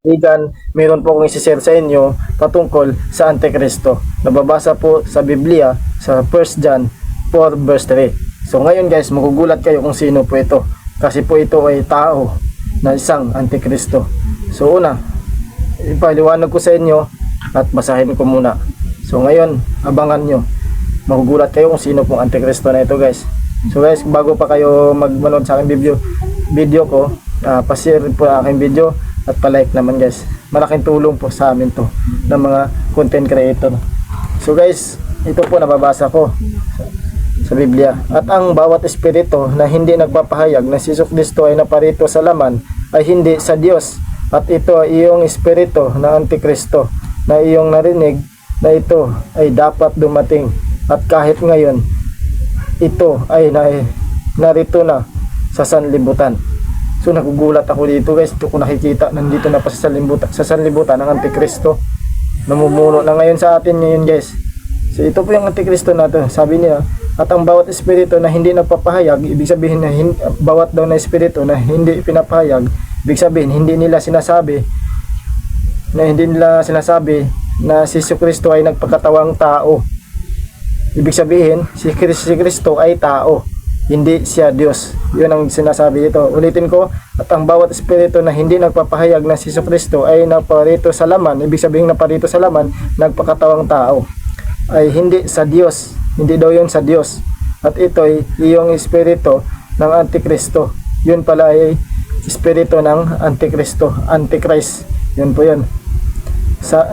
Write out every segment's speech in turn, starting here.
Kaibigan, meron po akong isi-share sa inyo patungkol sa Antikristo. Nababasa po sa Biblia sa 1 John 4 verse 3. So ngayon guys, magugulat kayo kung sino po ito. Kasi po ito ay tao na isang Antikristo. So una, ipaliwanag ko sa inyo at basahin ko muna. So ngayon, abangan nyo. Magugulat kayo kung sino pong Antikristo na ito guys. So guys, bago pa kayo magmanood sa aking video ko, pa-share po ang aking video at pa-like naman guys. Malaking tulong po sa amin to ng mga content creator. So guys, ito po nababasa ko sa Biblia. At ang bawat espiritu na hindi nagpapahayag na si Jesucristo ay naparito sa laman ay hindi sa Diyos. At ito ay iyong espiritu na Antikristo na iyong narinig na ito ay dapat dumating. At kahit ngayon, ito ay narito na sa sanlibutan. So nagugulat ako dito guys, ito ko nakikita, nandito na pa sa sanlibutan ng Antikristo. Namumuno na ngayon sa atin ngayon guys. So ito po yung Antikristo natin, sabi niya, at ang bawat espiritu na hindi nagpapahayag, ibig sabihin na bawat daw na espiritu na hindi pinapahayag, ibig sabihin hindi nila sinasabi na si Jesucristo ay nagpakatawang tao. Ibig sabihin, si Kristo ay tao, hindi siya Diyos. Yun ang sinasabi dito. Ulitin ko, at ang bawat espiritu na hindi nagpapahayag na si Jesucristo ay naparito sa laman, ibig sabihin naparito sa laman, nagpakatawang tao, ay hindi sa Diyos. Hindi daw yun sa Diyos. At ito ay iyong espiritu ng Antikristo. Yun pala ay espiritu ng Antikristo, Antichrist. Yun po yun.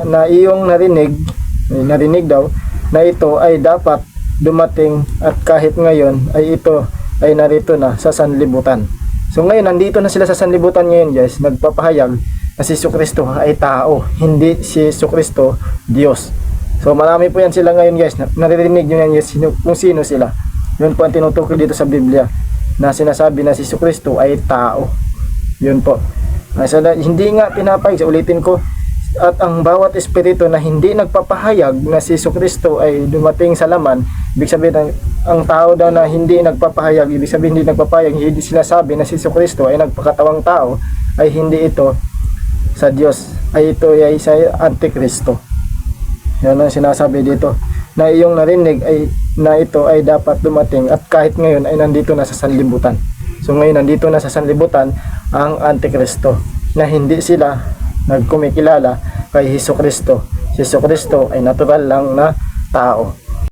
Na iyong narinig daw, na ito ay dapat dumating at kahit ngayon ay ito ay narito na sa sanlibutan. So ngayon nandito na sila sa sanlibutan ngayon guys, nagpapahayag na si Jesucristo ay tao, hindi si Jesucristo Diyos. So marami po yan sila ngayon guys, naririnig nyo yan guys, kung sino sila. Yun po ang tinutukoy dito sa Biblia na sinasabi na si Jesucristo ay tao. Yun po. Hindi nga pinapahayag, ulitin ko, at ang bawat espiritu na hindi nagpapahayag na si Jesucristo ay dumating sa laman, ibig sabihin ang tao daw na hindi nagpapahayag, ibig sabihin hindi nagpapahayag, hindi sinasabi na si Jesucristo ay nagpakatawang tao, ay hindi ito sa Diyos, ay ito ay sa Antikristo. Yan ang sinasabi dito, na iyong narinig ay na ito ay dapat dumating at kahit ngayon ay nandito na sa sanlibutan. So ngayon nandito na sa sanlibutan ang Antikristo, na hindi sila nagkumikilala kay Jesucristo. Si Jesucristo ay natural lang na tao.